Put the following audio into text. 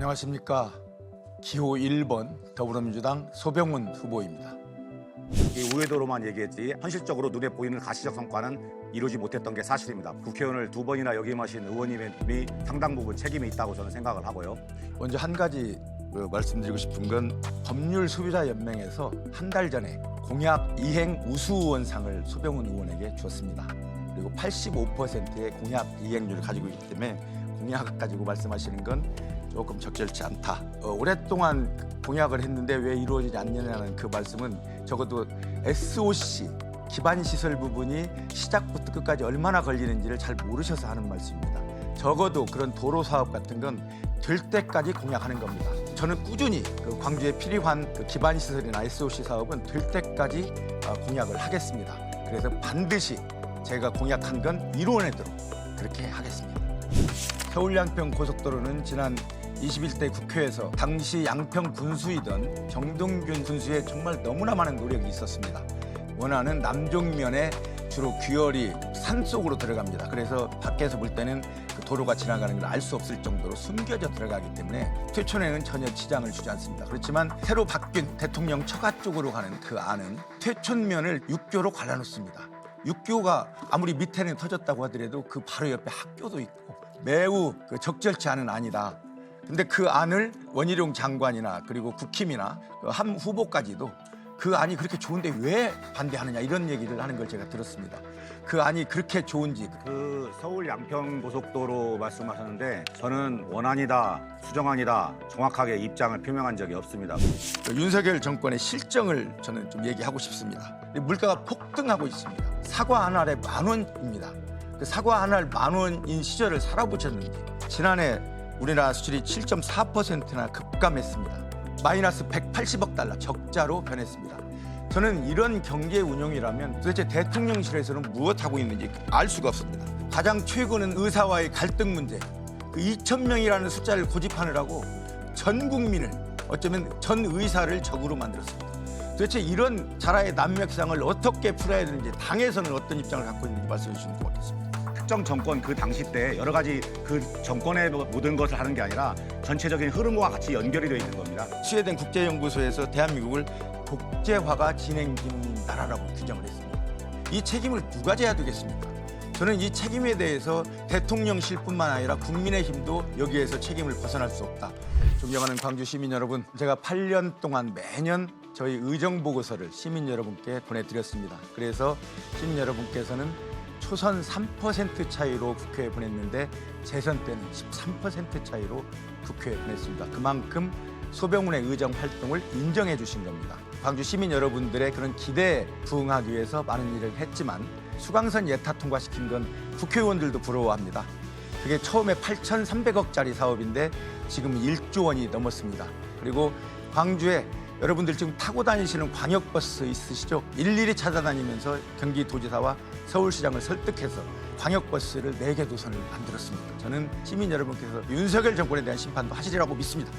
안녕하십니까. 기호 1번 더불어민주당 소병훈 후보입니다. 이 우회도로만 얘기했지 현실적으로 눈에 보이는 가시적 성과는 이루지 못했던 게 사실입니다. 국회의원을 2번이나 역임하신 의원님이 상당 부분 책임이 있다고 저는 생각을 하고요. 먼저 한 가지 말씀드리고 싶은 건 법률소비자연맹에서 한 달 전에 공약 이행 우수의원상을 소병훈 의원에게 주었습니다. 그리고 85%의 공약 이행률을 가지고 있기 때문에 공약 가지고 말씀하시는 건 조금 적절치 않다. 오랫동안 공약을 했는데 왜 이루어지지 않느냐는 그 말씀은 적어도 SOC 기반시설 부분이 시작부터 끝까지 얼마나 걸리는지를 잘 모르셔서 하는 말씀입니다. 적어도 그런 도로 사업 같은 건 될 때까지 공약하는 겁니다. 저는 꾸준히 광주에 필요한 기반시설이나 SOC 사업은 될 때까지 공약을 하겠습니다. 그래서 반드시 제가 공약한 건 이루어내도록 그렇게 하겠습니다. 서울 양평 고속도로는 지난 21대 국회에서 당시 양평 군수이던 정동균 군수의 정말 너무나 많은 노력이 있었습니다. 원하는 남쪽면에 주로 귀열이 산속으로 들어갑니다. 그래서 밖에서 볼 때는 그 도로가 지나가는 걸 알 수 없을 정도로 숨겨져 들어가기 때문에 퇴촌에는 전혀 지장을 주지 않습니다. 그렇지만 새로 바뀐 대통령 처가 쪽으로 가는 그 안은 퇴촌면을 육교로 갈라놓습니다. 육교가 아무리 밑에는 터졌다고 하더라도 그 바로 옆에 학교도 있고 매우 적절치 않은 안이다. 근데 그 안을 원희룡 장관이나 그리고 국힘이나 한 후보까지도 그 안이 그렇게 좋은데 왜 반대하느냐 이런 얘기를 하는 걸 제가 들었습니다. 그 안이 그렇게 좋은지. 그 서울 양평 고속도로 말씀하셨는데 저는 원안이다, 수정안이다 정확하게 입장을 표명한 적이 없습니다. 윤석열 정권의 실정을 저는 좀 얘기하고 싶습니다. 물가가 폭등하고 있습니다. 사과 한 알에 10,000원입니다. 그 사과 한 알 10,000원인 시절을 살아보셨는지 지난해 우리나라 수출이 7.4%나 급감했습니다. 마이너스 180억 달러 적자로 변했습니다. 저는 이런 경제 운용이라면 도대체 대통령실에서는 무엇하고 있는지 알 수가 없습니다. 가장 최근은 의사와의 갈등 문제, 그 2,000명이라는 숫자를 고집하느라고 전 국민을 어쩌면 전 의사를 적으로 만들었습니다. 도대체 이런 자라의 난맥상을 어떻게 풀어야 되는지 당에서는 어떤 입장을 갖고 있는지 말씀해 주시면 고맙겠습니다. 특정 정권 그 당시 때 여러 가지 그 정권의 모든 것을 하는 게 아니라 전체적인 흐름과 같이 연결이 되어 있는 겁니다. 스웨덴 국제연구소에서 대한민국을 독재화가 진행 중인 나라라고 규정을 했습니다. 이 책임을 누가 져야 되겠습니까? 저는 이 책임에 대해서 대통령실뿐만 아니라 국민의힘도 여기에서 책임을 벗어날 수 없다. 존경하는 광주 시민 여러분, 제가 8년 동안 매년 저희 의정보고서를 시민 여러분께 보내드렸습니다. 그래서 시민 여러분께서는 초선 3% 차이로 국회에 보냈는데 재선 때는 13% 차이로 국회에 보냈습니다. 그만큼 소병훈의 의정 활동을 인정해 주신 겁니다. 광주 시민 여러분들의 그런 기대에 부응하기 위해서 많은 일을 했지만 수강선 예타 통과시킨 건 국회의원들도 부러워합니다. 그게 처음에 8,300억짜리 사업인데 지금 1조 원이 넘었습니다. 그리고 광주에 여러분들 지금 타고 다니시는 광역버스 있으시죠? 일일이 찾아다니면서 경기도지사와 서울시장을 설득해서 광역버스를 4개 도선을 만들었습니다. 저는 시민 여러분께서 윤석열 정권에 대한 심판도 하시리라고 믿습니다.